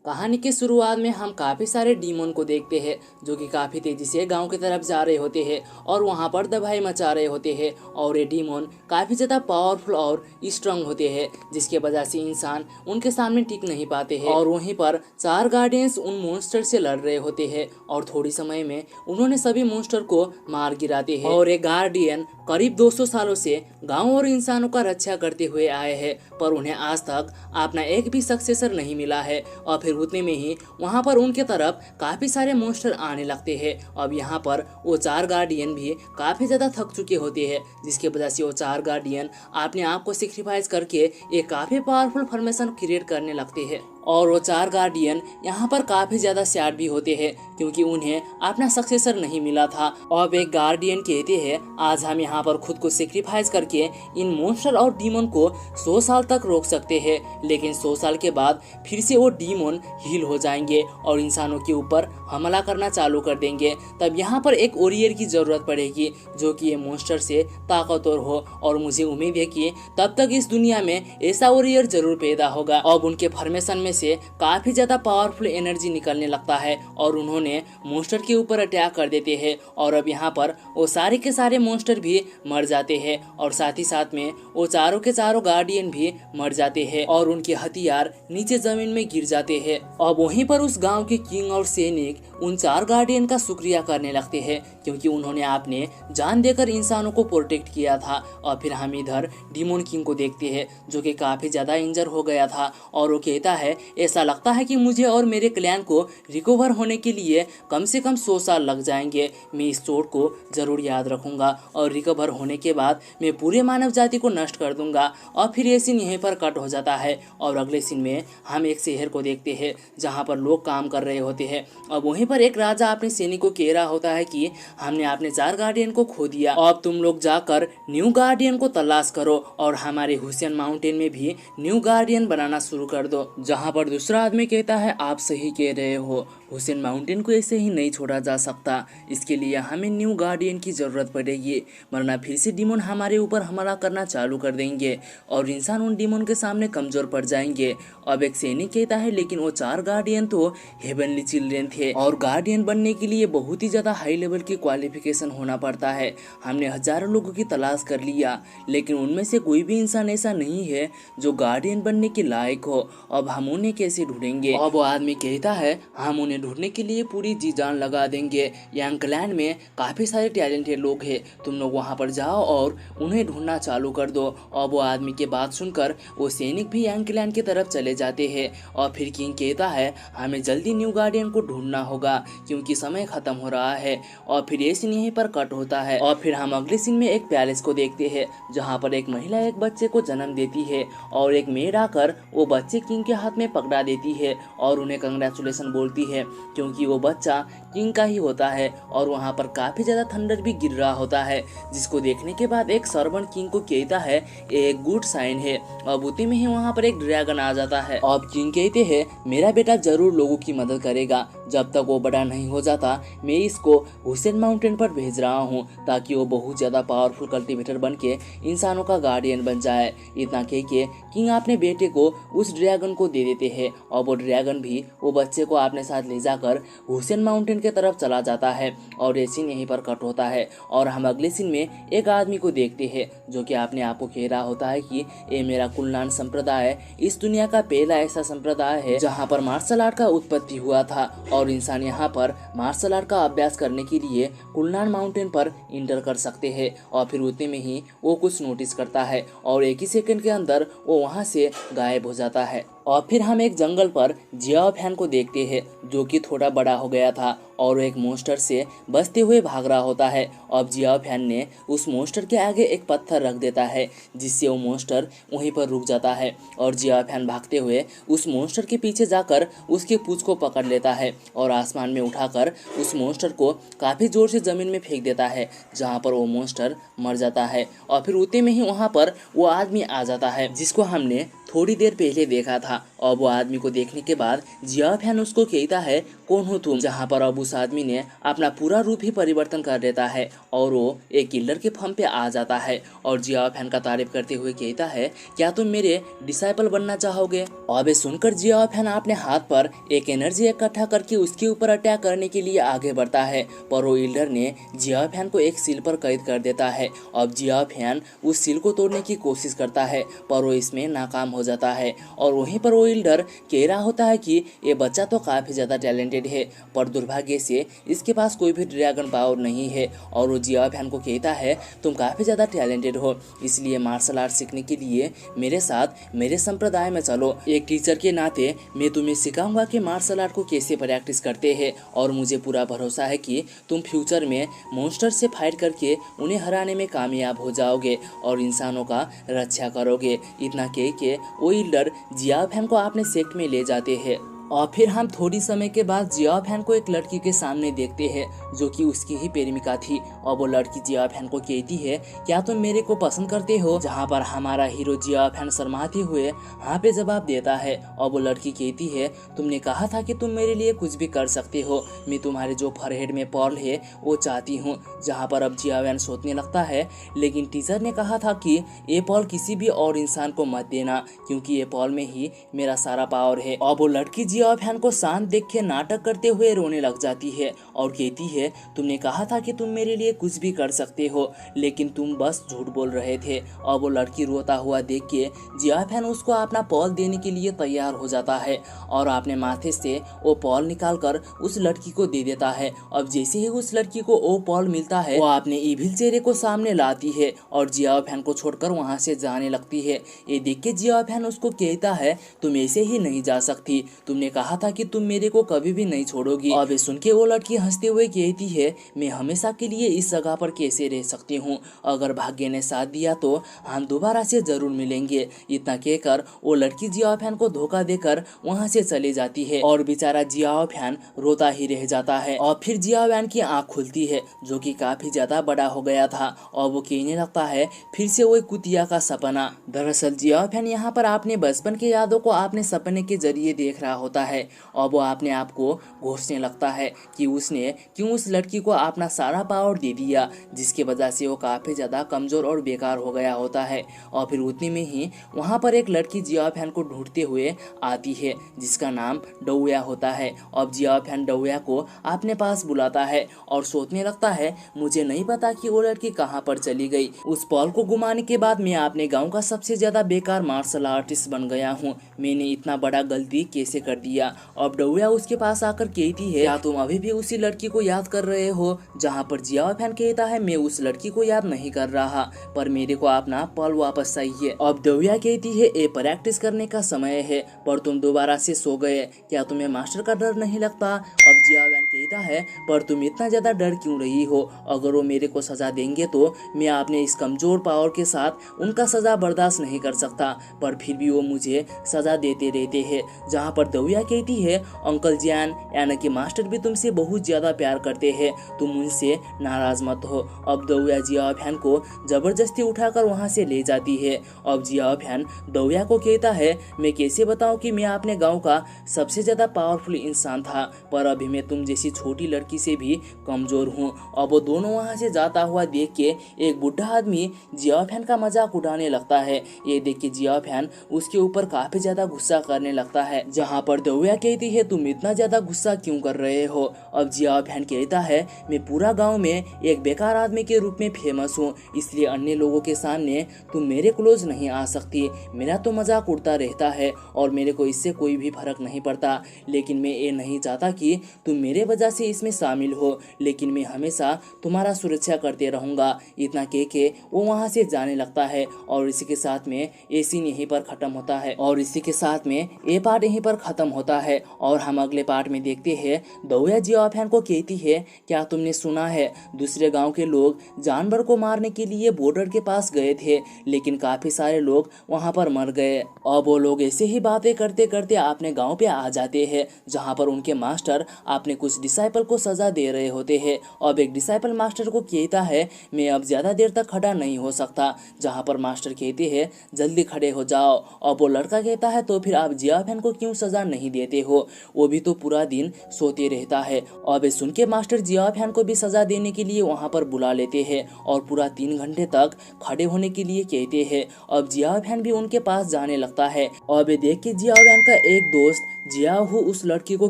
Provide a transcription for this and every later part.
कहानी की शुरुआत में हम काफ़ी सारे डीमन को देखते हैं जो कि काफ़ी तेज़ी से गांव की तरफ जा रहे होते हैं और वहां पर तबाही मचा रहे होते हैं। और ये डीमन काफ़ी ज़्यादा पावरफुल और स्ट्रांग होते हैं जिसके वजह से इंसान उनके सामने टिक नहीं पाते हैं। और वहीं पर चार गार्डियंस उन मॉन्स्टर से लड़ रहे होते हैं और थोड़ी समय में उन्होंने सभी मॉन्स्टर को मार गिराते हैं। और एक गार्डियन करीब 200 सालों से गाँव और इंसानों का रक्षा करते हुए आए हैं, पर उन्हें आज तक अपना एक भी सक्सेसर नहीं मिला है। और फिर उतने में ही वहां पर उनके तरफ काफी सारे मॉन्स्टर आने लगते हैं। अब यहाँ पर वो चार गार्डियन भी काफी ज्यादा थक चुके होते हैं, जिसके वजह से वो चार गार्डियन अपने आप को सेक्रीफाइस करके एक काफी पावरफुल फॉर्मेशन क्रिएट करने लगते हैं। और वो चार गार्डियन यहाँ पर काफी ज्यादा सैड भी होते हैं क्योंकि उन्हें अपना सक्सेसर नहीं मिला था। अब एक गार्डियन कहते हैं आज हम यहाँ पर खुद को सेक्रीफाइस करके इन मॉन्स्टर और डीमन को 100 साल तक रोक सकते हैं, लेकिन 100 साल के बाद फिर से वो डीमन हील हो जाएंगे और इंसानों के ऊपर हमला करना चालू कर देंगे। तब यहाँ पर एक वॉरियर की जरूरत पड़ेगी जो कि ये मॉन्स्टर से ताकतवर हो, और मुझे उम्मीद है कि तब तक इस दुनिया में ऐसा वॉरियर जरूर पैदा होगा। अब उनके फॉर्मेशन में से काफी ज्यादा पावरफुल एनर्जी निकलने लगता है और उन्होंने मॉन्स्टर के ऊपर अटैक कर देते हैं। और अब यहाँ पर वो सारे के सारे मॉन्स्टर भी मर जाते हैं और साथ ही साथ में वो चारों के चारों गार्डियन भी मर जाते हैं और उनके हथियार नीचे जमीन में गिर जाते हैं। अब वहीं पर उस गांव के किंग और सैनिक उन चार गार्डियन का शुक्रिया करने लगते हैं क्योंकि उन्होंने आपने जान देकर इंसानों को प्रोटेक्ट किया था। और फिर हम इधर डीमन किंग को देखते हैं जो कि काफी ज्यादा इंजर हो गया था और वो कहता है ऐसा लगता है कि मुझे और मेरे क्लैन को रिकवर होने के लिए कम से कम 100 साल लग जाएंगे। मैं इस चोट को जरूर याद रखूंगा और रिकवर होने के बाद मैं पूरे मानव जाति को नष्ट कर दूंगा। और फिर ये सीन यहीं पर कट हो जाता है और अगले सीन में हम एक शहर को देखते हैं जहाँ पर लोग काम कर रहे होते हैं। और वहीं पर एक राजा अपने सैनिक को कह रहा होता है कि हमने अपने चार गार्डियन को खो दिया, अब तुम लोग जाकर न्यू गार्डियन को तलाश करो और हमारे हुसैन माउंटेन में भी न्यू गार्डियन बनाना शुरू कर दो। जहाँ पर दूसरा आदमी कहता है आप सही कह रहे हो, हुसैन माउंटेन को ऐसे ही नहीं छोड़ा जा सकता, इसके लिए हमें न्यू गार्डियन की ज़रूरत पड़ेगी, वरना फिर से डीमन हमारे ऊपर हमला करना चालू कर देंगे और इंसान उन डीमन के सामने कमज़ोर पड़ जाएंगे। अब एक सैनिक कहता है लेकिन वो चार गार्डियन तो हेवनली चिल्ड्रेन थे और गार्डियन बनने के लिए बहुत ही ज़्यादा हाई लेवल की क्वालिफिकेशन होना पड़ता है। हमने हजारों लोगों की तलाश कर लिया लेकिन उनमें से कोई भी इंसान ऐसा नहीं है जो गार्डियन बनने के लायक हो, अब हम उन्हें कैसे ढूंढेंगे। अब वो आदमी कहता है हम उन्हें ढूंढने के लिए पूरी जी जान लगा देंगे, यंग क्लैन में काफ़ी सारे टैलेंटेड लोग हैं, तुम लोग वहाँ पर जाओ और उन्हें ढूंढना चालू कर दो। अब वो आदमी की बात सुनकर वो सैनिक भी यंग क्लैन की तरफ चले जाते हैं और फिर किंग कहता है हमें जल्दी न्यू गार्डियन को ढूंढना होगा क्योंकि समय खत्म हो रहा है। और फिर ये सीन यहीं पर कट होता है और फिर हम अगले सीन में एक पैलेस को देखते हैं जहाँ पर एक महिला एक बच्चे को जन्म देती है और एक मेड आकर वो बच्चे किंग के हाथ में पकड़ा देती है और उन्हें कंग्रेचुलेसन बोलती है क्योंकि वो बच्चा किंग का ही होता है। और वहाँ पर काफी ज्यादा थंडर भी गिर रहा होता है जिसको देखने के बाद एक सर्वेंट किंग को कहता है ये एक गुड साइन है। अब उतने में ही वहाँ पर एक ड्रैगन आ जाता है। अब किंग कहते हैं मेरा बेटा जरूर लोगों की मदद करेगा, जब तक वो बड़ा नहीं हो जाता मैं इसको हुसैन माउंटेन पर भेज रहा हूँ ताकि वो बहुत ज्यादा पावरफुल कल्टीवेटर बन के इंसानों का गार्डियन बन जाए। इतना कह के किंग अपने बेटे को उस ड्रैगन को दे देते हैं और वो ड्रैगन भी वो बच्चे को अपने साथ ले जाकर हुसैन माउंटेन के तरफ चला जाता है और ये सीन यहीं पर कट होता है। और हम अगले सीन में एक आदमी को देखते हैं जो कि अपने आप को कह रहा होता है कि ये मेरा कुलनान संप्रदाय इस दुनिया का पहला ऐसा संप्रदाय है जहाँ पर मार्शल आर्ट का उत्पत्ति हुआ था और इंसान यहाँ पर मार्शल आर्ट का अभ्यास करने के लिए कुलनान माउंटेन पर इंटर कर सकते हैं। और फिर उतने में ही वो कुछ नोटिस करता है और एक ही सेकंड के अंदर वो वहाँ से गायब हो जाता है। और फिर हम एक जंगल पर जियाओ फैन को देखते हैं जो कि थोड़ा बड़ा हो गया था और एक मोस्टर से बचते हुए भाग रहा होता है। अब जियाओ फैन ने उस मोस्टर के आगे एक पत्थर रख देता है जिससे वो मोस्टर वहीं पर रुक जाता है और जियाओ फैन भागते हुए उस मोस्टर के पीछे जाकर उसके पूंछ को पकड़ लेता है और आसमान में उठाकर उस मोस्टर को काफ़ी जोर से ज़मीन में फेंक देता है जहाँ पर वो मोस्टर मर जाता है। और फिर उतने में ही वहाँ पर वो आदमी आ जाता है जिसको हमने थोड़ी देर पहले देखा था। और वो आदमी को देखने के बाद जिया फैन उसको कहता है कौन हो तुम, जहाँ पर अब उस आदमी ने अपना पूरा रूप ही परिवर्तन कर देता है और वो एक किलर के फॉर्म पे आ जाता है और जिया फैन का तारीफ करते हुए कहता है क्या तुम मेरे डिसाइपल बनना चाहोगे। अब ये सुनकर जिया फैन अपने हाथ पर एक एनर्जी इकट्ठा करके उसके ऊपर अटैक करने के लिए आगे बढ़ता है, पर वो इल्डर ने जिया फैन को एक सील पर कैद कर देता है। अब जिया फैन उस सील को तोड़ने की कोशिश करता है पर वो इसमें नाकाम हो जाता है और वहीं पर वो इल्डर कह रहा होता है कि ये बच्चा तो काफ़ी ज़्यादा टैलेंटेड है पर दुर्भाग्य से इसके पास कोई भी ड्रैगन पावर नहीं है। और वो जिया फैन को कहता है तुम काफ़ी ज़्यादा टैलेंटेड हो, इसलिए मार्शल आर्ट सीखने के लिए मेरे साथ मेरे संप्रदाय में चलो। एक टीचर के नाते मैं तुम्हें सिखाऊंगा कि मार्शल आर्ट को कैसे प्रैक्टिस करते हैं और मुझे पूरा भरोसा है कि तुम फ्यूचर में मॉन्स्टर से फाइट करके उन्हें हराने में कामयाब हो जाओगे और इंसानों का रक्षा करोगे। इतना कह के वो इल्डर जिया फैन को अपने सेक्ट में ले जाते हैं। और फिर हम थोड़ी समय के बाद जिया फैन को एक लड़की के सामने देखते हैं जो कि उसकी ही प्रेमिका थी और वो लड़की जिया फैन को कहती है क्या तुम मेरे को पसंद करते हो, जहाँ पर हमारा हीरो जिया फैन शर्माते हुए हाँ पे जवाब देता है और वो लड़की कहती है तुमने कहा था कि तुम मेरे लिए कुछ भी कर सकते हो, मैं तुम्हारे जो फरहेड में पर्ल है वो चाहती हूँ। जहाँ पर अब जिया फैन सोचने लगता है लेकिन टीचर ने कहा था कि ये पर्ल किसी भी और इंसान को मत देना क्योंकि ये पर्ल में ही मेरा सारा पावर है। और वो लड़की जिया फैन को शांत देख के नाटक करते हुए रोने लग जाती है और कहती है तुमने कहा था कि तुम मेरे लिए कुछ भी कर सकते हो लेकिन तुम बस झूठ बोल रहे थे। और वो लड़की रोता हुआ देख के जिया फैन उसको अपना पॉल देने के लिए तैयार हो जाता है और अपने माथे से वो पॉल निकाल कर उस लड़की को दे देता है। अब जैसे ही उस लड़की को वो पॉल मिलता है वो अपने इविल चेहरे को सामने लाती है और जिया फैन को छोड़कर वहाँ से जाने लगती है। ये देख के जिया फैन उसको कहता है तुम ऐसे ही नहीं जा सकती, तुमने कहा था कि तुम मेरे को कभी भी नहीं छोड़ोगी। अब सुन के वो लड़की हंसते हुए कहती है मैं हमेशा के लिए इस जगह पर कैसे रह सकती हूँ, अगर भाग्य ने साथ दिया तो हम दोबारा से जरूर मिलेंगे। इतना कहकर वो लड़की जिया फैन को धोखा देकर वहाँ से चली जाती है और बेचारा जिया फैन रोता ही रह जाता है। और फिर जिया फैन की आँख खुलती है जो कि काफी ज्यादा बड़ा हो गया था और वो कहने लगता है फिर से वो कुतिया का सपना। दरअसल जिया फैन यहाँ पर अपने बचपन की यादों को अपने सपने के जरिए देख रहा होता है और वो अपने आप को घोषने लगता है कि उसने क्यों उस लड़की को अपना सारा पावर दे दिया जिसकी वजह से वो काफ़ी ज़्यादा कमज़ोर और बेकार हो गया होता है। और फिर उतने में ही वहाँ पर एक लड़की जिया फैन को ढूंढते हुए आती है जिसका नाम डौया होता है। अब जिया फैन डौया को अपने पास बुलाता है और सोचने लगता है मुझे नहीं पता कि वो लड़की कहाँ पर चली गई। उस पॉल को घुमाने के बाद मैं अपने गाँव का सबसे ज़्यादा बेकार मार्शल आर्टिस्ट बन गया हूँ, मैंने इतना बड़ा गलती कैसे कर दिया। अब डौया उसके पास आकर कहती है क्या तुम अभी भी उसी लड़की को याद कर रहे हो, जहाँ पर जिया फैन कहता है मैं उस लड़की को याद नहीं कर रहा पर मेरे को अपना पल वापस चाहिए। अब डौया कहती है ये प्रैक्टिस करने का समय है पर तुम दोबारा से सो गए, क्या तुम्हें मास्टर का डर नहीं लगता। अब जिया फैन कहता है पर तुम इतना ज्यादा डर क्यों रही हो, अगर वो मेरे को सजा देंगे तो मैं अपने इस कमजोर पावर के साथ उनका सजा बर्दाश्त नहीं कर सकता, पर फिर भी वो मुझे सजा देते रहते हैं। जहाँ पर डौया कहती है अंकल जैन यानी कि मास्टर भी तुमसे बहुत ज्यादा प्यार करते हैं, तुम उनसे नाराज मत हो। अब डौया जिया फैन को जबरदस्ती उठाकर वहाँ से ले जाती है। अब जिया फैन डौया को कहता है मैं कैसे बताऊं कि मैं अपने गांव का सबसे ज्यादा पावरफुल इंसान था पर अभी मैं तुम जैसी छोटी लड़की से भी कमजोर हूँ। अब वो दोनों वहाँ से जाता हुआ देख के एक बुढ़ा आदमी जिया फैन का मजाक उड़ाने लगता है। ये देख के जिया फैन उसके ऊपर काफी ज्यादा गुस्सा करने लगता है, जहाँ पर डौया कहती है तुम इतना ज्यादा गुस्सा क्यों कर रहे हो। अब जिया फैन कहता है मैं पूरा गांव में एक बेकार आदमी के रूप में फेमस हूँ, इसलिए अन्य लोगों के सामने तुम मेरे क्लोज नहीं आ सकती, मेरा तो मजाक उड़ता रहता है और मेरे को इससे कोई भी फर्क नहीं पड़ता, लेकिन मैं ये नहीं चाहता कि तुम मेरे वजह से इसमें शामिल हो, लेकिन मैं हमेशा तुम्हारा सुरक्षा करते रहूंगा। इतना कह के वो वहाँ से जाने लगता है और इसी के साथ में ये सीन यहीं पर खत्म होता है और इसी के साथ में ये पार्ट यहीं पर खत्म होता है और हम अगले पार्ट में देखते हैं दौया जियाफैन को कहती है, क्या तुमने सुना है दूसरे गांव के लोग जानवर को मारने के लिए बॉर्डर के पास गए थे, लेकिन काफी सारे लोग वहां पर मर गए। और वो लोग ऐसे ही बातें करते करते अपने गांव पे आ जाते हैं, जहां पर उनके मास्टर अपने कुछ डिसाइपल को सजा दे रहे होते हैं। अब एक डिसाइपल मास्टर को कहता है, मैं अब ज्यादा देर तक खड़ा नहीं हो सकता, जहां पर मास्टर कहते हैं जल्दी खड़े हो जाओ। और वो लड़का कहता है, तो फिर आप जियाफैन को क्यों सजा नहीं देते हो, वो भी तो पूरा दिन सोते रहता है। अब सुन के मास्टर जियाफैन को भी सजा देने के लिए वहां पर बुला लेते हैं और पूरा 3 घंटे तक खड़े होने के लिए कहते हैं। अब जियाफैन भी उनके पास जाने लगता है। अब देख के जियाफैन का एक दोस्त जियाहू उस लड़की को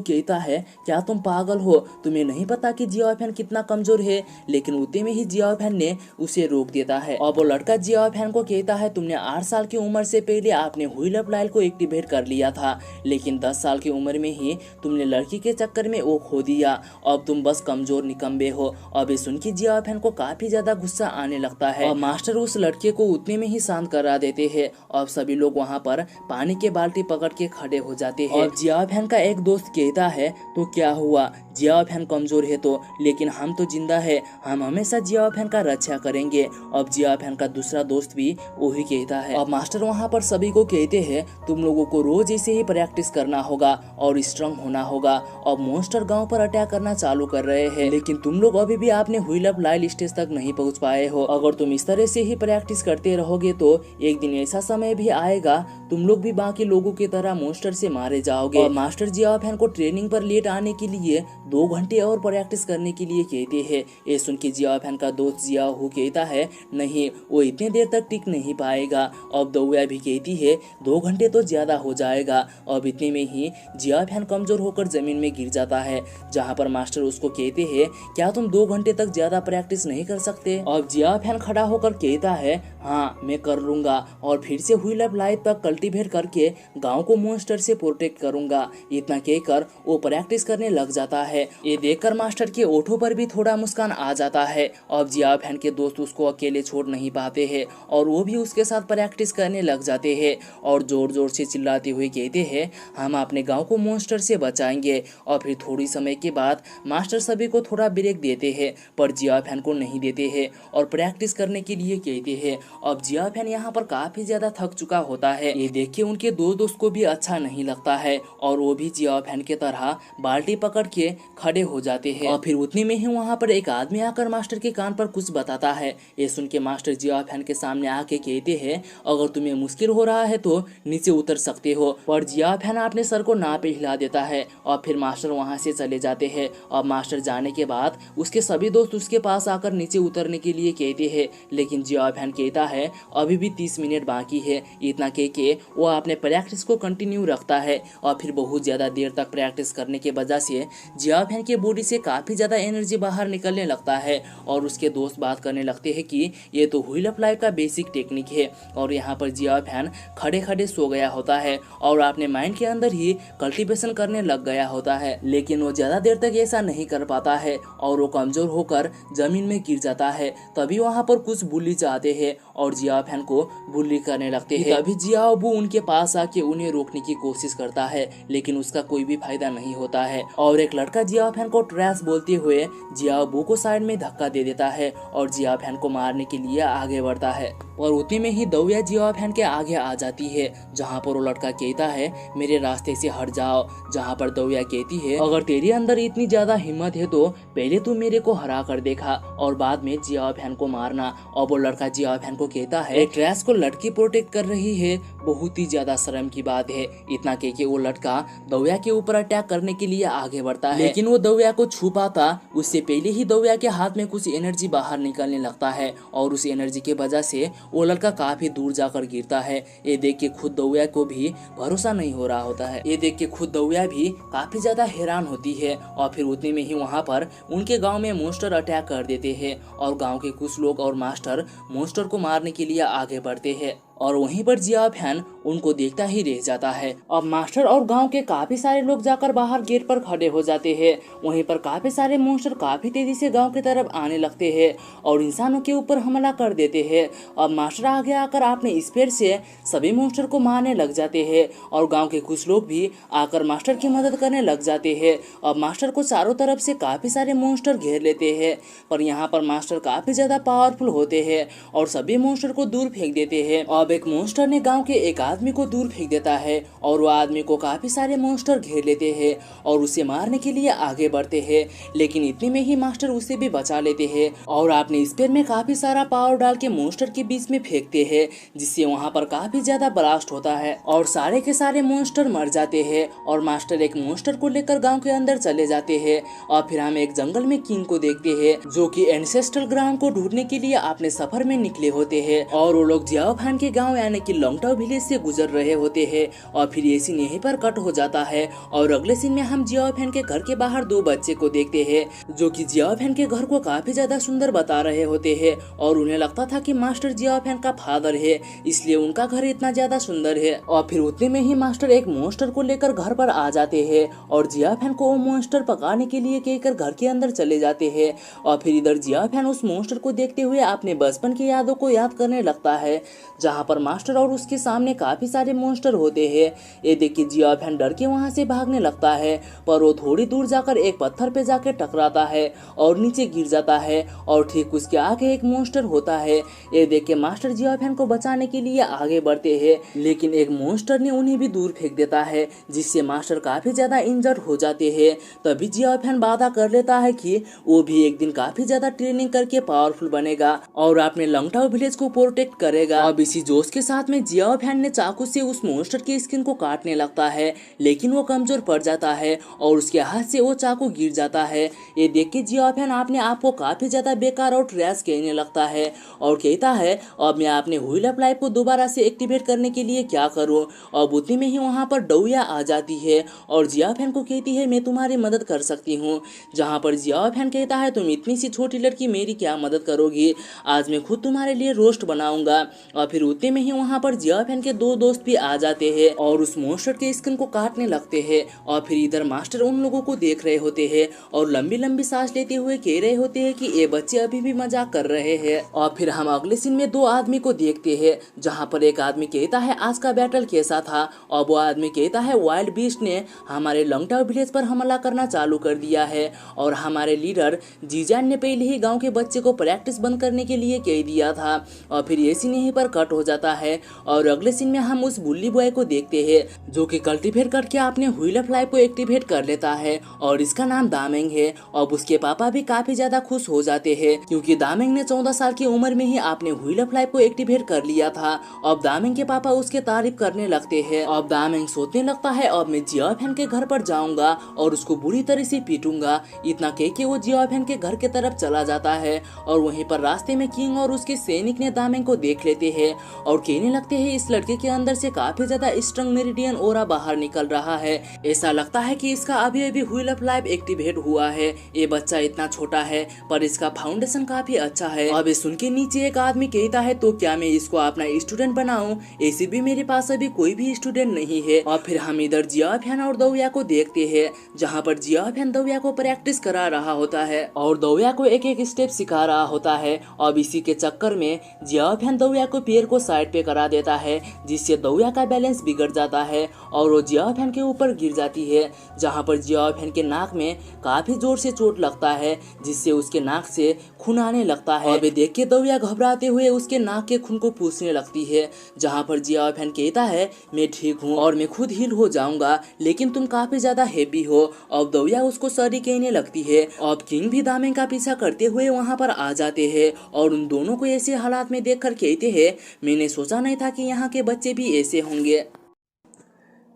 कहता है, क्या तुम पागल हो, तुम्हें नहीं पता कि जियाफैन कितना कमजोर है। लेकिन उतने में ही जियाफैन ने उसे रोक देता है और वो लड़का जियाफैन को कहता है, तुमने 8 साल की उम्र से पहले आपने व्हील अप लाइल को एक्टिवेट कर लिया था, लेकिन 10 साल की उम्र में ही तुमने लड़की के चक्कर में वो खो दिया। अब तुम बस कमजोर निकम्बे हो। अब सुन के जियाफैन को काफी ज्यादा गुस्सा आने लगता है और मास्टर उस लड़के को उतने में ही शांत करा देते हैं। अब सभी लोग वहाँ पर पानी के बाल्टी पकड़ के खड़े हो जाते हैं। जियाफैन का एक दोस्त कहता है, तो क्या हुआ, जियाफैन कमजोर है तो, लेकिन हम तो जिंदा है, हम हमेशा जियाफैन का रक्षा करेंगे। अब जियाफैन का दूसरा दोस्त भी वही कहता है। अब मास्टर वहाँ पर सभी को कहते हैं, तुम लोगों को रोज ऐसे ही प्रैक्टिस करना होगा और स्ट्रांग होना होगा। अब मॉन्स्टर गांव पर अटैक करना चालू कर रहे हैं, लेकिन तुम लोग अभी भी आपने व्हील अप लाइल स्टेज तक नहीं पहुँच पाए हो। अगर तुम इस तरह से ही प्रैक्टिस करते रहोगे तो एक दिन ऐसा समय भी आएगा तुम लोग भी बाकी लोगों की तरह मॉन्स्टर से मारे जाओगे। और मास्टर जियाफैन को ट्रेनिंग पर लेट आने के लिए 2 घंटे और प्रैक्टिस करने के लिए कहते हैं। ये सुन के जियाफैन का दोस्त जियाहू कहता है, नहीं वो इतने देर तक टिक नहीं पाएगा। अब दौया भी कहती है, 2 घंटे तो ज्यादा हो जाएगा। अब इतने में ही जियाफैन कमजोर होकर जमीन में गिर जाता है, जहाँ पर मास्टर उसको कहते हैं, क्या तुम 2 घंटे तक ज्यादा प्रैक्टिस नहीं कर सकते। अब जियाफैन खड़ा होकर कहता है, हाँ मैं कर लूंगा और फिर से व्हील अप लाइल तक कल्टीवेट करके गांव को मॉन्स्टर से प्रोटेक्ट करूंगा। इतना कहकर वो प्रैक्टिस करने लग जाता है। ये देखकर मास्टर के ओठों पर भी थोड़ा मुस्कान आ जाता है। अब जियाफैन के दोस्त उसको अकेले छोड़ नहीं पाते हैं और वो भी उसके साथ प्रैक्टिस करने लग जाते हैं और जोर जोर से चिल्लाते हुए कहते हैं, हम अपने गाँव को मॉन्स्टर से बचाएंगे। और फिर थोड़ी समय के बाद मास्टर सभी को थोड़ा ब्रेक देते हैं, पर जियाफैन को नहीं देते हैं और प्रैक्टिस करने के लिए कहते हैं। अब जियाफैन यहाँ पर काफी ज्यादा थक चुका होता है। ये देख के उनके 2 दोस्त को भी अच्छा नहीं लगता है और वो भी जियाफैन के तरह बाल्टी पकड़ के खड़े हो जाते हैं। और फिर उतने में ही वहाँ पर एक आदमी आकर मास्टर के कान पर कुछ बताता है। ये सुन के मास्टर जियाफैन के सामने आके कहते हैं, अगर तुम्हें मुश्किल हो रहा है तो नीचे उतर सकते हो। पर जियाफैन अपने सर को ना पे हिला देता है और फिर मास्टर वहाँ से चले जाते हैं। और मास्टर जाने के बाद उसके सभी दोस्त उसके पास आकर नीचे उतरने के लिए कहते हैं, लेकिन जियाफैन कहता है, अभी भी 30 मिनट बाकी है। इतना कह के वो अपने प्रैक्टिस को कंटिन्यू रखता है और फिर बहुत ज़्यादा देर तक प्रैक्टिस करने के वजह से जियाफैन के बॉडी से काफ़ी ज़्यादा एनर्जी बाहर निकलने लगता है। और उसके दोस्त बात करने लगते हैं कि ये तो व्हील अप लाइल का बेसिक टेक्निक है। और यहाँ पर जियाफैन खड़े खड़े सो गया होता है और अपने माइंड के अंदर ही कल्टीवेशन करने लग गया होता है, लेकिन वो ज़्यादा देर तक ऐसा नहीं कर पाता है और वो कमज़ोर होकर ज़मीन में गिर जाता है। तभी वहाँ पर कुछ बुली आते हैं और जियाफैन को बुली करने लगते हैं। तभी जियाबू उनके पास आके उन्हें रोकने की कोशिश करता है, लेकिन उसका कोई भी फायदा नहीं होता है। और एक लड़का जियाफैन को ट्रैश बोलते हुए जियाबू को साइड में धक्का दे देता है और जियाफैन को मारने के लिए आगे बढ़ता है। और उतने में ही दौया जियाफैन के आगे आ जाती है, जहाँ पर वो लड़का कहता है, मेरे रास्ते से हट जाओ। जहाँ पर दौया कहती है, अगर तेरे अंदर इतनी ज्यादा हिम्मत है तो पहले तू मेरे को हरा कर देखा और बाद में जियाफैन को मारना। और वो लड़का जियाफैन को कहता है, ट्रैश को लड़की प्रोटेक्ट कर रही है, बहुत ही ज्यादा शर्म की बात है। इतना कह के वो लड़का दौया के ऊपर अटैक करने के लिए आगे बढ़ता है, लेकिन वो दौया को छू पाता उससे पहले ही दौया के हाथ में कुछ एनर्जी बाहर निकलने लगता है और उस एनर्जी के वजह से वो लड़का काफी दूर जाकर गिरता है। ये देख के खुद दौया को भी भरोसा नहीं हो रहा होता है। ये देख के खुद दौया भी काफी ज्यादा हैरान होती है। और फिर उतने में ही वहाँ पर उनके गांव में मॉन्स्टर अटैक कर देते हैं और गांव के कुछ लोग और मास्टर मॉन्स्टर को मारने के लिए आगे बढ़ते हैं। और वहीं पर जिया फैन उनको देखता ही रह जाता है। अब मास्टर और गांव के काफी सारे लोग जाकर बाहर गेट पर खड़े हो जाते हैं। वहीं पर काफी सारे मॉन्स्टर काफी तेजी से गांव की तरफ आने लगते हैं और इंसानों के ऊपर हमला कर देते हैं। अब मास्टर आगे आकर अपने स्पीड से सभी मॉन्स्टर को मारने लग जाते हैं और गांव के कुछ लोग भी आकर मास्टर की मदद करने लग जाते हैं। अब मास्टर को चारों तरफ से काफी सारे मॉन्स्टर घेर लेते हैं, पर यहाँ पर मास्टर काफी ज्यादा पावरफुल होते हैं और सभी मॉन्स्टर को दूर फेंक देते हैं। अब एक मॉन्स्टर ने गांव के एक आदमी को दूर फेंक देता है और वो आदमी को काफी सारे मॉन्स्टर घेर लेते हैं और उसे मारने के लिए आगे बढ़ते हैं, लेकिन इतने में ही मास्टर उसे भी बचा लेते हैं और अपने स्पेयर में काफी सारा पावर डाल के मॉन्स्टर के बीच में फेंकते हैं, जिससे वहाँ पर काफी ज्यादा ब्लास्ट होता है और सारे के सारे मॉन्स्टर मर जाते हैं। और मास्टर एक मॉन्स्टर को लेकर गांव के अंदर चले जाते हैं और फिर हम एक जंगल में किंग को देखते हैं, जो कि एंसेस्ट्रल ग्राउंड को ढूंढने के लिए अपने सफर में निकले होते हैं और वो लोग जियाओ फैन के गांव यानी कि लॉन्गटाओ विलेज से गुजर रहे होते हैं। और फिर ये सीन यहीं पर कट हो जाता है और अगले सीन में हम जियाओ फैन के घर के बाहर दो बच्चे को देखते हैं, जो कि जियाओ फैन के घर को काफी ज्यादा सुंदर बता रहे होते हैं और उन्हें लगता था कि मास्टर जियाओ फैन का फादर है, इसलिए उनका घर इतना ज्यादा सुंदर है। और फिर उतने में ही मास्टर एक मॉन्स्टर को लेकर घर पर आ जाते हैं और जिया फैन को वो मॉन्स्टर पकाने के लिए कहकर घर के अंदर चले जाते हैं। और फिर इधर जिया फैन उस मॉन्स्टर को देखते हुए अपने बचपन की यादों को याद करने लगता है, जहाँ पर मास्टर और उसके सामने काफी सारे मॉन्स्टर होते हैं। ये देख के जिया फैन डर के वहाँ से भागने लगता है, पर वो थोड़ी दूर जाकर एक पत्थर पे जाके टकराता है और नीचे गिर जाता है और ठीक उसके आगे एक मॉन्स्टर होता है। ये देख के मास्टर जिया फैन को बचाने के लिए आगे बढ़ते हैं, लेकिन एक मॉन्स्टर ने उन्हें भी दूर फेंक देता है, जिससे मास्टर काफी ज्यादा इंजर्ड हो जाते हैं। तभी जिया फैन वादा कर लेता है कि वो भी एक दिन काफी ज्यादा ट्रेनिंग करके पावरफुल बनेगा और अपने लॉन्गटाओ विलेज को प्रोटेक्ट करेगा। अब इसी जोश के साथ में जिया फैन ने चाकू से उस मॉन्स्टर की स्किन को काटने लगता है, लेकिन वो कमजोर पड़ जाता है और उसके हाथ से वो चाकू गिर जाता है। ये देख के जिया फैन अपने आप को काफी ज्यादा बेकार और ट्रैश कहने लगता है और कहता है अब मैं अपने व्हील ऑफ लाइफ को दोबारा से एक्टिवेट करने के लिए क्या करूं। अब उतने में ही वहां पर डौया आ जाती है और जिया फैन को कहती है मैं तुम्हारी मदद कर सकती हूँ, जहां पर जिया फैन कहता है तुम इतनी सी छोटी लड़की मेरी क्या मदद करोगी, आज मैं खुद तुम्हारे लिए रोस्ट बनाऊंगा। और फिर उतने में ही वहां पर जिया फैन के दो दोस्त भी आ जाते हैं और उस मॉन्स्टर के स्किन को काटने लगते हैं। और फिर इधर मास्टर उन लोगों को देख रहे होते हैं और लंबी लंबी सांस लेते हुए कह रहे होते हैं कि ये बच्चे अभी भी मजाक कर रहे हैं। और फिर हम अगले सीन में दो आदमी को देखते हैं, जहाँ पर एक आदमी कहता है आज का बैटल कैसा था और वो आदमी कहता है वाइल्ड बीस्ट ने हमारे लॉन्गटाओ विलेज पर हमला करना चालू कर दिया है और हमारे लीडर जीजान ने पहले ही गांव के बच्चे को प्रैक्टिस बंद करने के लिए कह दिया था। और फिर ये सीन यहीं पर कट हो जाता है और अगले सीन में हम उस बुल्ली बॉय को देखते हैं, जो कि कल्टीवेट करके अपने व्हील ऑफ लाइफ को एक्टिवेट कर लेता है और इसका नाम दामेंग है। और उसके पापा भी काफी ज्यादा खुश हो जाते हैं, क्योंकि दामेंग ने 14 साल की उम्र में ही अपने व्हील ऑफ लाइफ को एक्टिवेट कर लिया था। अब दामेंग के पापा उसके तारीफ करने लगते हैं। अब दामेंग सोचने लगता है अब मैं जिया फैन के घर पर जाऊंगा और उसको बुरी तरह से पीटूंगा। इतना कह के वो जिया फैन के घर के तरफ चला जाता है और वहीं पर रास्ते में किंग और उसके सैनिक ने दामेंग को देख लेते हैं और कहने लगते हैं इस लड़के के अंदर से काफी ज्यादा स्ट्रॉन्ग मेरिडियन ओरा बाहर निकल रहा है, ऐसा लगता है कि इसका अभी अभी व्हील ऑफ लाइफ एक्टिवेट हुआ है। ये बच्चा इतना छोटा है पर इसका फाउंडेशन काफी अच्छा है। अब ये सुन के नीचे एक आदमी कहता है तो क्या मैं इसको अपना स्टूडेंट बनाऊं, ऐसे भी मेरे पास अभी कोई भी स्टूडेंट नहीं है। और फिर हम इधर जिया फैन और दौया को देखते हैं, जहाँ पर जिया फैन दौया को प्रैक्टिस करा रहा होता है और दौया को एक एक स्टेप सिखा रहा होता है। अब इसी के चक्कर में जिया फैन दौया को पैर को साइड पे करा देता है, जिससे दौया का बैलेंस बिगड़ जाता है और वो जिया फैन के ऊपर गिर जाती है, जहाँ पर जिया फैन के नाक में काफी जोर से चोट लगता है, जिससे उसके नाक से खून आने लगता है। और देख के दौया घबराते हुए उसके नाक के खून को पूछने लगती है, जहाँ पर जिया फैन कहता है मैं ठीक हूँ और मैं खुद हील हो जाऊंगा, लेकिन तुम काफी ज्यादा हेवी हो। अब दौया उसको सॉरी कहने लगती है। अब किंग भी दामेंग का पीछा करते हुए वहाँ पर आ जाते हैं और उन दोनों को ऐसे हालात में देखकर कहते हैं मैंने सोचा नहीं था कि यहाँ के बच्चे भी ऐसे होंगे।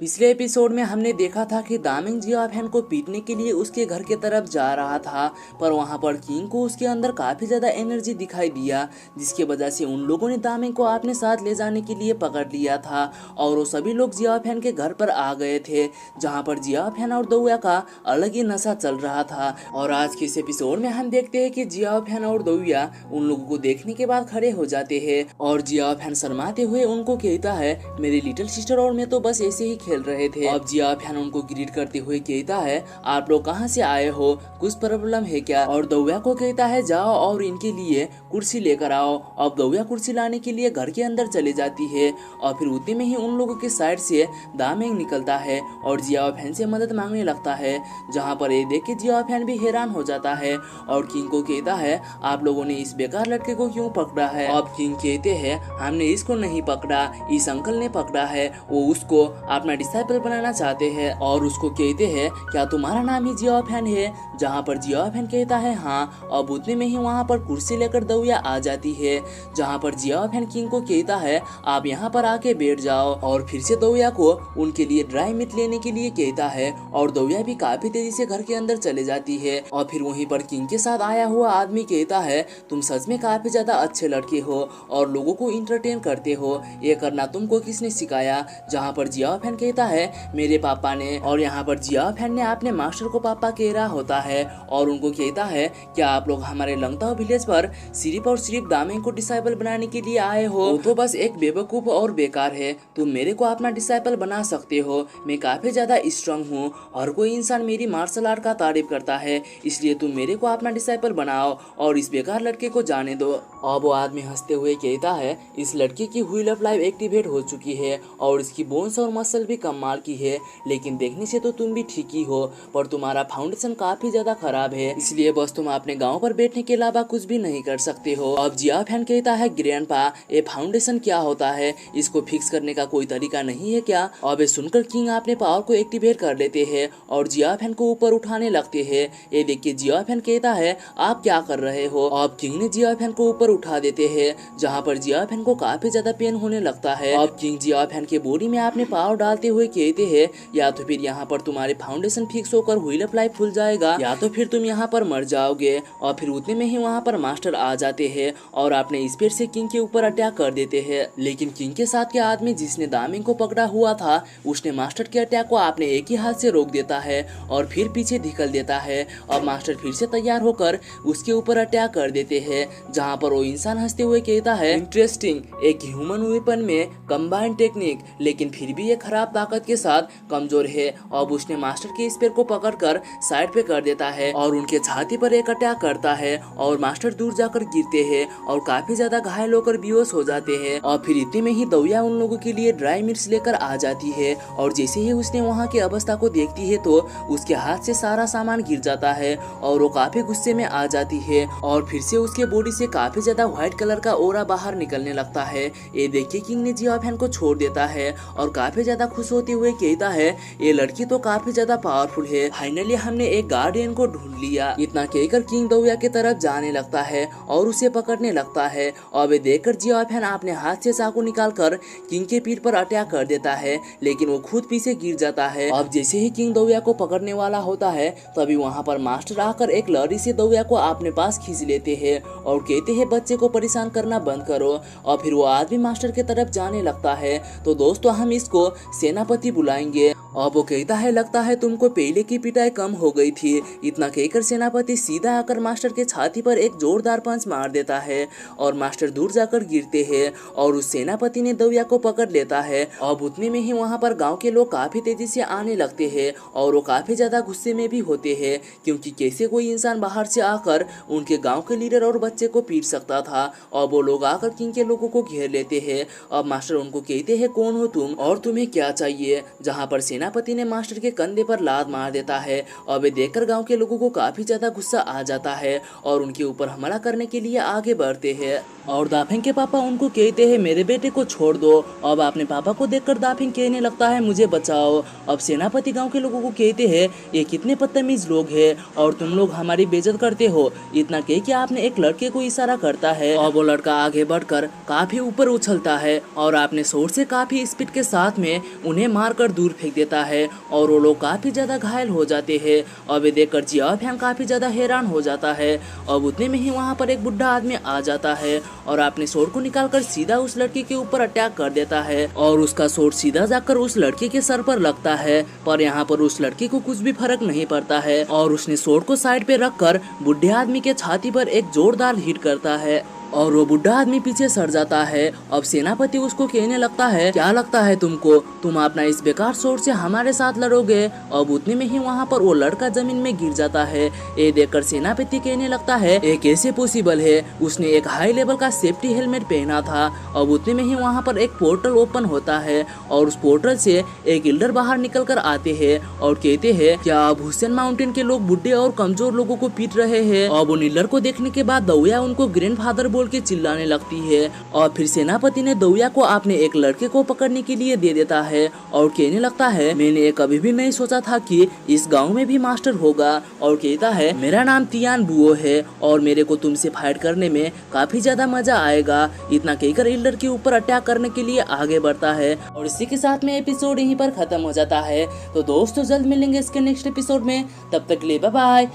पिछले एपिसोड में हमने देखा था कि दामिंग जियाफेन को पीटने के लिए उसके घर की तरफ जा रहा था, पर वहां पर किंग को उसके अंदर काफी ज्यादा एनर्जी दिखाई दिया, जिसकी वजह से उन लोगों ने दामिंग को अपने साथ ले जाने के लिए पकड़ लिया था और वो सभी लोग जियाफेन के घर पर आ गए थे, जहां पर जियाफेन और दौया का अलग ही नशा चल रहा था। और आज के इस एपिसोड में हम देखते हैं कि जियाफेन और दौया उन लोगों को देखने के बाद खड़े हो जाते हैं और जियाफेन शर्माते हुए उनको कहता है, मेरी लिटिल सिस्टर और मैं तो बस ऐसे ही खेल रहे थे। अब जियाफेन उनको ग्रीट करते हुए कहता है, आप लोग कहाँ से आए हो, कुछ प्रॉब्लम है क्या? और दौया को कहता है, जाओ और इनके लिए कुर्सी लेकर आओ। अब दौया कुर्सी लाने के लिए घर के अंदर चली जाती है और फिर उतने में ही उन लोगों के साइड से दामिंग निकलता है और जियाफेन से मदद मांगने लगता है, जहाँ पर ये देख के जियाफेन भी हैरान हो जाता है और किंग को कहता है, आप लोगों ने इस बेकार लड़के को क्यों पकड़ा है? अब किंग कहते हैं, हमने इसको नहीं पकड़ा, इस अंकल ने पकड़ा है, वो उसको अपना डिसाइपल बनाना चाहते हैं। और उसको कहते हैं, क्या तुम्हारा नाम ही जियाफेन है? जहाँ पर जियाफेन कहता है हाँ। अब उतने में ही वहाँ पर कुर्सी लेकर दौया आ जाती है, जहाँ पर जियाफेन किंग को कहता है, आप यहाँ पर आके बैठ जाओ और फिर से दौया को उनके लिए ड्राई मीट लेने के लिए कहता है और दौया भी काफी तेजी से घर के अंदर चले जाती है। और फिर वहीं पर किंग के साथ आया हुआ आदमी कहता है, तुम सच में काफी ज्यादा अच्छे लड़के हो और लोगों को इंटरटेन करते हो, ये करना तुमको किसने सिखाया? जहाँ पर जियाफेन कहता है, मेरे पापा ने। और यहाँ पर जियाफेन ने अपने मास्टर को पापा कह रहा होता है और उनको कहता है, क्या आप लोग हमारे लंगताओ विलेज पर सिर्फ और सिर्फ दामिंग को डिसाइपल बनाने के लिए आए हो? वो तो बस एक बेवकूफ और बेकार है, तुम मेरे को अपना डिसाइपल बना सकते हो, मैं काफी ज्यादा स्ट्रांग हूँ, हर कोई इंसान मेरी मार्शल आर्ट का तारीफ करता है, इसलिए तुम मेरे को अपना डिसाइपल बनाओ और इस बेकार लड़के को जाने दो। अब वो आदमी हंसते हुए कहता है, इस लड़के की व्हील ऑफ लाइफ एक्टिवेट हो चुकी है और इसकी बोन्स और मसल भी कमाल की है, लेकिन देखने से तो तुम भी ठीक ही हो, पर तुम्हारा फाउंडेशन काफी ज्यादा खराब है, इसलिए बस तुम अपने गांव पर बैठने के अलावा कुछ भी नहीं कर सकते हो। अब जियाफेन कहता है, ग्रैंडपा ये फाउंडेशन क्या होता है, इसको फिक्स करने का कोई तरीका नहीं है क्या? अब ये सुनकर किंग अपने पावर को एक्टिवेट कर लेते हैं और जियाफेन को ऊपर उठाने लगते हैं। ये देख के जियाफेन कहता है, आप क्या कर रहे हो? अब किंग ने जियाफेन को ऊपर उठा देते हैं, जहाँ पर जियाफेन को काफी ज्यादा पेन होने लगता है। अब किंग जियाफेन के बॉडी में अपने पावर डालते हुए कहते हैं, या तो फिर यहाँ पर तुम्हारे फाउंडेशन फिक्स होकर व्हील ऑफ लाइफ खुल जाएगा, या तो फिर तुम यहाँ पर मर जाओगे। और फिर उतने में ही वहाँ पर मास्टर आ जाते हैं और अपने स्पीड से किंग के ऊपर अटैक कर देते हैं, लेकिन किंग के साथ के आदमी जिसने दामिंग को पकड़ा हुआ था, उसने मास्टर के अटैक को अपने एक ही हाथ से रोक देता है और फिर पीछे ढिकल देता है। अब मास्टर फिर से तैयार होकर उसके ऊपर अटैक कर देते हैं, जहाँ पर वो इंसान हंसते हुए कहता है, इंटरेस्टिंग, एक ह्यूमन वेपन में कंबाइंड टेक्निक, लेकिन फिर भी ये खराब ताकत के साथ कमजोर है। अब उसने मास्टर के स्पेयर को पकड़कर साइड पे कर देता है और उनके छाती पर एक अटैक करता है और मास्टर दूर जाकर गिरते हैं और काफी ज्यादा घायल होकर बेहोश हो जाते हैं। और फिर इतने में ही दौया उन लोगों के लिए ड्राई मीट्स लेकर आ जाती है और जैसे ही उसने वहाँ की अवस्था को देखती है तो उसके हाथ से सारा सामान गिर जाता है और वो काफी गुस्से में आ जाती है और फिर से उसके बॉडी से काफी ज्यादा व्हाइट कलर का ओरा बाहर निकलने लगता है। ये देख के किंग ने जियाफेन को छोड़ देता है और काफी ज्यादा खुश होते हुए कहता है, ये लड़की तो काफी ज्यादा पावरफुल है, फाइनली हमने एक गार्डियन को ढूंढ लिया। इतना कहकर किंग दौया की तरफ जाने लगता है और उसे पकड़ने लगता है और वे देखकर जियाफेन अपने हाथ से चाकू निकालकर किंग के पीठ पर अटैक कर देता है, लेकिन वो खुद पीछे गिर जाता है। अब जैसे ही किंग दौया को पकड़ने वाला होता है तभी वहाँ पर मास्टर आकर एक लड़ी से दौया को अपने पास खींच लेते हैं और कहते हैं, बच्चे को परेशान करना बंद करो। और फिर वो आदमी मास्टर की तरफ जाने लगता है, तो दोस्तों हम इसको सेनापति बुलाएंगे। अब वो कहता है, लगता है तुमको पहले की पिटाई कम हो गई थी। इतना कहकर सेनापति सीधा आकर मास्टर के छाती पर एक जोरदार पंच मार देता है और मास्टर दूर जाकर गिरते हैं और उस सेनापति ने दौया को पकड़ लेता है। अब उतने में ही वहाँ पर गांव के लोग काफी तेजी से आने लगते हैं और वो काफी ज्यादा गुस्से में भी होते हैं, क्योंकि कैसे कोई इंसान बाहर से आकर उनके गांव के लीडर और बच्चे को पीट सकता था। और वो लोग आकर किंग के लोगों को घेर लेते हैं। अब मास्टर उनको कहते हैं, कौन हो तुम और तुम्हें क्या चाहिए? जहाँ पर सेनापति ने मास्टर के कंधे पर लात मार देता है और वे देखकर गांव के लोगों को काफी ज्यादा गुस्सा आ जाता है और उनके ऊपर हमला करने के लिए आगे बढ़ते हैं। और दाफिंग के पापा उनको कहते हैं मेरे बेटे को छोड़ दो। अब अपने पापा को देखकर दाफिंग कहने लगता है मुझे बचाओ। अब सेनापति गांव के लोगों को कहते हैं ये कितने बदतमीज लोग हैं और तुम लोग हमारी बेइज्जत करते हो। इतना कह के आपने एक लड़के को इशारा करता है और वो लड़का आगे बढ़कर काफी ऊपर उछलता है और आपने शोर से काफी स्पीड के साथ में उन्हें मारकर दूर फेंक देता है और वो लोग काफी ज्यादा घायल हो जाते हैं। और वे देखकर जियाओ फैन काफी ज्यादा हैरान हो जाता है। अब उतने में ही वहाँ पर एक बुढ़ा आदमी आ जाता है और अपने स्वॉर्ड को निकालकर सीधा उस लड़के के ऊपर अटैक कर देता है और उसका स्वॉर्ड सीधा जाकर उस लड़के के सर पर लगता है। पर यहाँ पर उस लड़के को कुछ भी फर्क नहीं पड़ता है और उसने स्वॉर्ड को साइड पे रखकर बुढ़े आदमी के छाती पर एक जोरदार हिट करता है और वो बुढ़ा आदमी पीछे सर जाता है। अब सेनापति उसको कहने लगता है क्या लगता है तुमको, तुम अपना इस बेकार स्वॉर्ड से हमारे साथ लड़ोगे। अब उतने में ही वहाँ पर वो लड़का जमीन में गिर जाता है। ये देखकर सेनापति कहने लगता है ये कैसे पॉसिबल है, उसने एक हाई लेवल का सेफ्टी हेलमेट पहना था। अब उतने में ही वहाँ पर एक पोर्टल ओपन होता है और उस पोर्टल से एक इल्डर बाहर निकल कर आते हैं और कहते हैं क्या अब हुसैन माउंटेन के लोग बुढ़े और कमजोर लोगों को पीट रहे हैं। अब उन इल्डर को देखने के बाद दौया उनको ग्रैंडफादर बोल के चिल्लाने लगती है और फिर सेनापति ने दौया को अपने एक लड़के को पकड़ने के लिए दे देता है और कहने लगता है मैंने कभी भी नहीं सोचा था कि इस गांव में भी मास्टर होगा। और कहता है मेरा नाम तियान बुओ है और मेरे को तुमसे फाइट करने में काफी ज्यादा मजा आएगा। इतना कहकर इल्डर के ऊपर अटैक करने के लिए आगे बढ़ता है और इसी के साथ में एपिसोड यहीं पर खत्म हो जाता है। तो दोस्तों जल्द मिलेंगे इसके नेक्स्ट एपिसोड में, तब तक के लिए बाय बाय।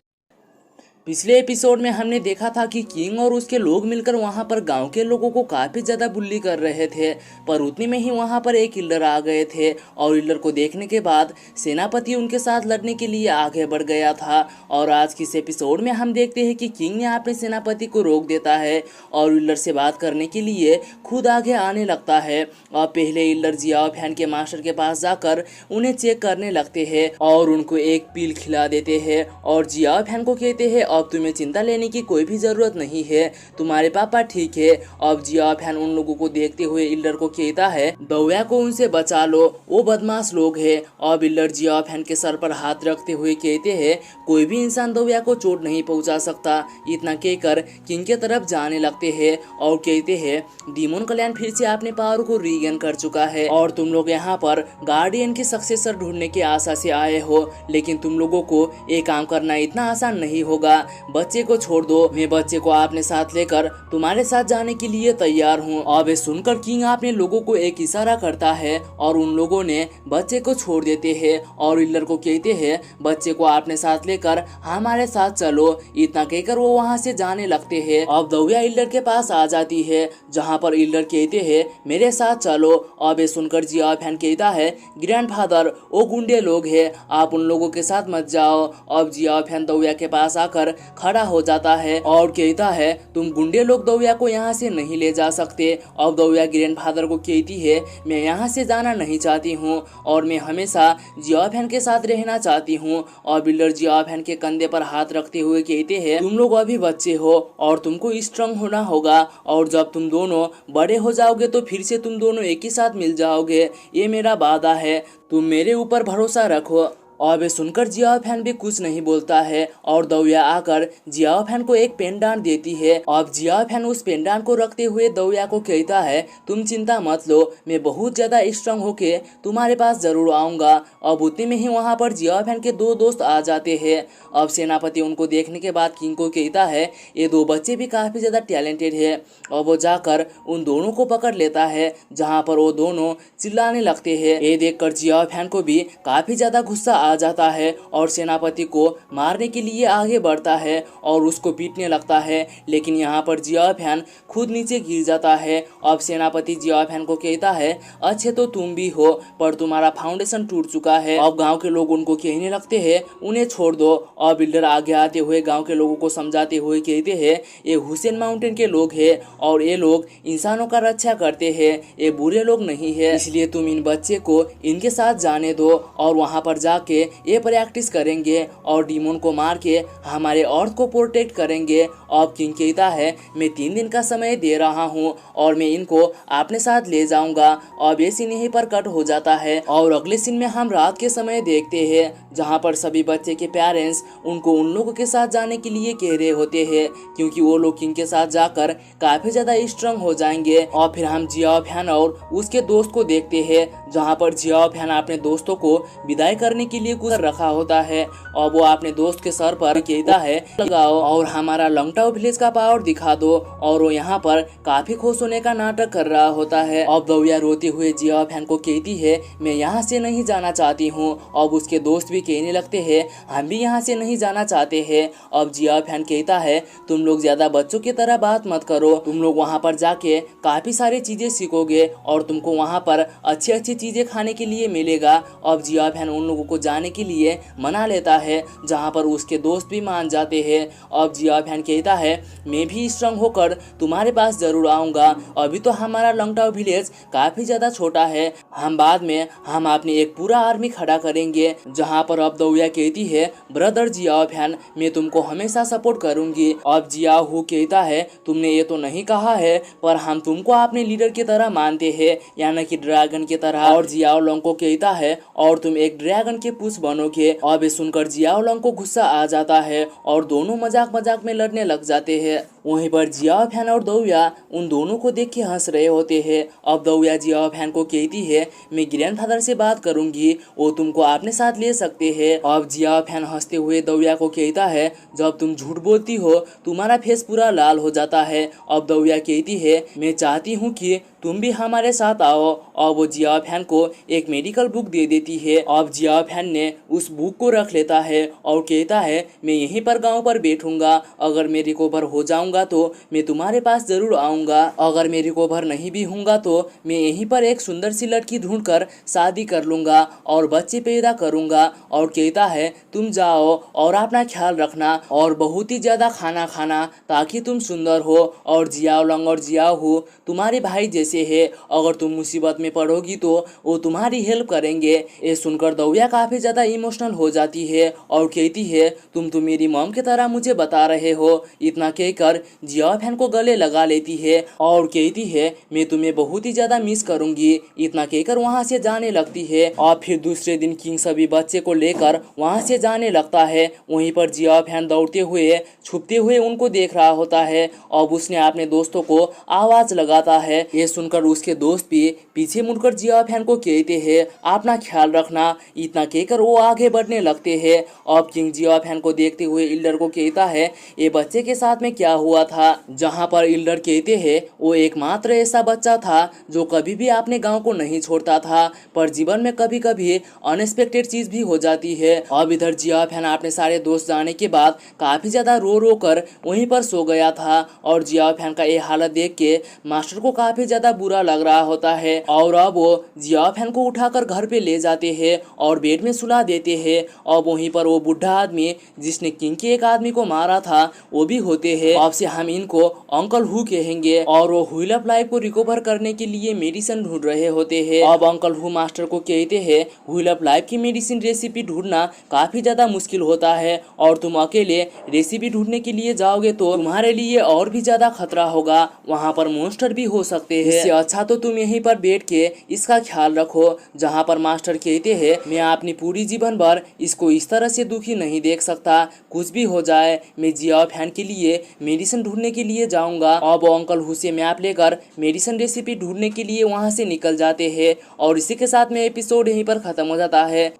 पिछले एपिसोड में हमने देखा था कि किंग और उसके लोग मिलकर वहां पर गांव के लोगों को काफी ज्यादा बुल्ली कर रहे थे, पर उतने में ही वहां पर एक इल्डर आ गए थे और इल्डर को देखने के बाद सेनापति उनके साथ लड़ने के लिए आगे बढ़ गया था। और आज की इस एपिसोड में हम देखते हैं कि किंग ने अपने सेनापति को रोक देता है और इल्डर से बात करने के लिए खुद आगे आने लगता है। और पहले इल्डर जियाओ फैन के मास्टर के पास जाकर उन्हें चेक करने लगते हैं और उनको एक पील खिला देते हैं और जियाओ फैन को कहते हैं अब तुम्हें चिंता लेने की कोई भी जरूरत नहीं है, तुम्हारे पापा ठीक है। अब जियाओ फैन उन लोगों को देखते हुए इल्डर को कहता है दौया को उनसे बचा लो, वो बदमाश लोग हैं। अब इल्डर जियाओ फैन के सर पर हाथ रखते हुए कहते हैं कोई भी इंसान दौया को चोट नहीं पहुंचा सकता। इतना कहकर किंग के तरफ जाने लगते हैं और कहते हैं डीमन क्लैन फिर से अपने पावर को रीगेन कर चुका है और तुम लोग यहाँ पर गार्डियन के सक्सेसर ढूंढने की आशा से आए हो, लेकिन तुम लोगों को ये काम करना इतना आसान नहीं होगा। बच्चे को छोड़ दो, मैं बच्चे को अपने साथ लेकर तुम्हारे साथ जाने के लिए तैयार हूँ। अब सुनकर किंग अपने लोगों को एक इशारा करता है और उन लोगों ने बच्चे को छोड़ देते हैं और इल्डर को कहते हैं बच्चे को अपने साथ लेकर हमारे साथ चलो। इतना कहकर वो वहाँ से जाने लगते हैं। अब दौया इल्डर के पास आ जाती है जहाँ पर इल्डर कहते हैं मेरे साथ चलो। अब सुनकर जियाओ फैन कहता है ग्रैंडफादर वो गुंडे लोग हैं, आप उन लोगों के साथ मत जाओ। अब जियाओ फैन दौया के पास आकर खड़ा हो जाता है और कहता है तुम गुंडे लोग दौया को यहाँ से नहीं ले जा सकते। अब दौया ग्रैंडफादर को कहती है मैं यहाँ से जाना नहीं चाहती हूँ और मैं हमेशा जियाओ फैन के साथ रहना चाहती हूँ। और बिल्डर जियाओ फैन के कंधे पर हाथ रखते हुए कहते हैं तुम लोग अभी बच्चे हो और तुमको स्ट्रांग होना होगा और जब तुम दोनों बड़े हो जाओगे तो फिर से तुम दोनों एक ही साथ मिल जाओगे, ये मेरा वादा है, तुम मेरे ऊपर भरोसा रखो। और वे सुनकर जियाओ फैन भी कुछ नहीं बोलता है और दौया आकर जियाओ फैन को एक पेंडांट देती है। अब जियाओ फैन उस पेंडांट को रखते हुए दौया को कहता है तुम चिंता मत लो, मैं बहुत ज्यादा स्ट्रांग होके तुम्हारे पास जरूर आऊंगा। अब उतने में ही वहां पर जियाओ फैन के दो दोस्त आ जाते हैं। अब सेनापति उनको देखने के बाद किंग को कहता है ये दो बच्चे भी काफी ज्यादा टैलेंटेड है और वो जाकर उन दोनों को पकड़ लेता है, जहाँ पर वो दोनों चिल्लाने लगते हैं। ये देखकर जियाओ फैन को भी काफी ज्यादा गुस्सा आ जाता है और सेनापति को मारने के लिए आगे बढ़ता है और उसको पीटने लगता है, लेकिन यहाँ पर जियाओ फैन खुद नीचे गिर जाता है। अब सेनापति जियाओ फैन को कहता है अच्छे तो तुम भी हो पर तुम्हारा फाउंडेशन टूट चुका है। अब गांव के लोग उनको कहने लगते हैं उन्हें छोड़ दो। और बिल्डर आगे आते हुए गांव के लोगों को समझाते हुए कहते हैं ये हुसैन माउंटेन के लोग हैं और ये लोग इंसानों का रक्षा करते हैं, ये बुरे लोग नहीं है, इसलिए तुम इन बच्चे को इनके साथ जाने दो और वहाँ पर जाके जाके ये प्रैक्टिस करेंगे और डीमन को मार के हमारे अर्थ को प्रोटेक्ट करेंगे। अब किंग कहता है मैं 3 दिन का समय दे रहा हूँ और मैं इनको अपने साथ ले जाऊंगा। अब ये सीन यहीं पर कट हो जाता है और अगले सीन में हम रात के समय देखते हैं जहाँ पर सभी बच्चे के पेरेंट्स उनको उन लोगों के साथ जाने के लिए कह रहे होते हैं क्योंकि वो लोग किंग के साथ जाकर काफी ज्यादा स्ट्रांग हो जाएंगे। और फिर हम जियाओ फैन और उसके दोस्त को देखते हैं जहाँ पर जियाओ फैन अपने दोस्तों को विदाई करने के लिए कुछ रखा होता है और वो अपने दोस्त के सर पर कहता है लगाओ और हमारा लॉन्गटाओ विलेज का पावर दिखा दो और वो यहाँ पर काफी खुश होने का नाटक कर रहा होता है। अब दौया रोते हुए जियाओ फैन को कहती है मैं यहाँ से नहीं जाना चाहती हूँ। अब उसके दोस्त भी कहने लगते हैं हम भी यहाँ से नहीं जाना चाहते हैं। अब जियाओ फैन कहता है तुम लोग ज्यादा बच्चों की तरह बात मत करो, तुम लोग वहाँ पर जाके काफी सारी चीजें सीखोगे और तुमको वहाँ पर अच्छी अच्छी चीजें खाने के लिए मिलेगा। अब जियाओ फैन उन लोगों को जाने के लिए मना लेता है जहाँ पर उसके दोस्त भी मान जाते हैं। अब जियाओ फैन कहता है मैं भी स्ट्रांग होकर तुम्हारे पास जरूर आऊँगा, अभी तो हमारा लॉन्गटाओ विलेज काफी ज्यादा छोटा है, हम बाद में हम अपनी एक पूरा आर्मी खड़ा करेंगे। जहाँ पर अब दौया कहती है ब्रदर जियाओ फैन मैं तुमको हमेशा सपोर्ट करूंगी। अब जियाओ हू कहता है तुमने ये तो नहीं कहा है पर हम तुमको अपने लीडर की तरह मानते हैं यानी कि ड्रैगन की तरह। और जियाओ लोंग को कहता है और तुम एक ड्रैगन के पुष बनोगे। अब ये सुनकर जियाओ लोंग को गुस्सा आ जाता है और दोनों मजाक मजाक में लड़ने लग जाते हैं। वहीं पर जियाओ फैन और दौया उन दोनों को देख के हंस रहे होते हैं। अब दौया जियाओ फैन को कहती है मैं ग्रैंडफादर से बात करूंगी, वो तुमको अपने साथ ले सकते हैं। अब जियाओ फैन हंसते हुए दौया को कहता है जब तुम झूठ बोलती हो तुम्हारा फेस पूरा लाल हो जाता है। अब दौया कहती है मैं चाहती हूँ कि तुम भी हमारे साथ आओ और वो जियाओ फैन को एक मेडिकल बुक दे देती है। अब जियाओ फैन ने उस बुक को रख लेता है और कहता है मैं यहीं पर गांव पर बैठूंगा, अगर मैं रिकवर हो जाऊंगा तो मैं तुम्हारे पास जरूर आऊंगा, अगर मैं रिकवर नहीं भी होऊंगा तो मैं यहीं पर एक सुंदर सी लड़की ढूंढकर शादी कर लूंगा और बच्चे पैदा करूंगा। और कहता है तुम जाओ और अपना ख्याल रखना और बहुत ही ज्यादा खाना खाना ताकि तुम सुंदर हो। और जियाओ लोंग और जियाओ हू तुम्हारे भाई जैसे है, अगर तुम मुसीबत में पड़ोगी तो वो तुम्हारी हेल्प करेंगे। ये सुनकर दौया काफी ज्यादा इमोशनल हो जाती है और कहती है तुम तो मेरी मॉम की तरह मुझे बता रहे हो। इतना कहकर जियाओ फैन को गले लगा लेती है और कहती है मैं तुम्हें बहुत ही ज्यादा मिस करूंगी। इतना कहकर वहाँ से जाने लगती है। और फिर दूसरे दिन किंग सभी बच्चे को लेकर वहाँ से जाने लगता है। वहीं पर जियाओ फैन दौड़ते हुए छुपते हुए उनको देख रहा होता है। अब उसने अपने दोस्तों को आवाज लगाता है। ये सुनकर उसके दोस्त भी पीछे मुड़कर जियाओ फैन को कहते हैं अपना ख्याल रखना। इतना कहकर वो आगे बढ़ने लगते हैं। अब किंग जियाओ फैन को देखते हुए इल्डर को कहता है ये बच्चे के साथ में क्या हुआ था। जहाँ पर इल्डर कहते हैं वो एकमात्र ऐसा बच्चा था जो कभी भी अपने गाँव को नहीं छोड़ता था, पर जीवन में कभी कभी अनएक्सपेक्टेड चीज भी हो जाती है। अब इधर जियाओ फैन अपने सारे दोस्त जाने के बाद काफी ज्यादा रो रो कर वहीं पर सो गया था। और जियाओ फैन का ये हालत देख के मास्टर को काफी ज्यादा बुरा लग रहा होता है और अब वो जियाओ फैन को उठाकर घर पे ले जाते हैं और बेड में सुला देते हैं। और वहीं पर वो बुढ़ा आदमी जिसने किंग के एक आदमी को मारा था वो भी होते हैं। अब से हम इनको अंकल हु कहेंगे और वो व्हील ऑफ लाइफ को रिकवर करने के लिए मेडिसिन ढूंढ रहे होते हैं। अब अंकल हु मास्टर को कहते हैं व्हील ऑफ लाइफ की मेडिसिन रेसिपी ढूंढना काफी ज्यादा मुश्किल होता है और तुम अकेले रेसिपी ढूंढने के लिए जाओगे तो तुम्हारे लिए और भी ज्यादा खतरा होगा, वहाँ पर मॉन्स्टर भी हो सकते हैं। इससे अच्छा तो तुम यहीं पर बैठ के इसका ख्याल रखो। जहाँ पर मास्टर कहते हैं मैं अपनी पूरी जीवन भर इसको इस तरह से दुखी नहीं देख सकता, कुछ भी हो जाए मैं जियाओ फैन के लिए मेडिसिन ढूंढने के लिए जाऊंगा। अब अंकल हु से मैप लेकर मेडिसिन रेसिपी ढूंढने के लिए वहाँ से निकल जाते हैं और इसी के साथ में एपिसोड यहीं पर खत्म हो जाता है।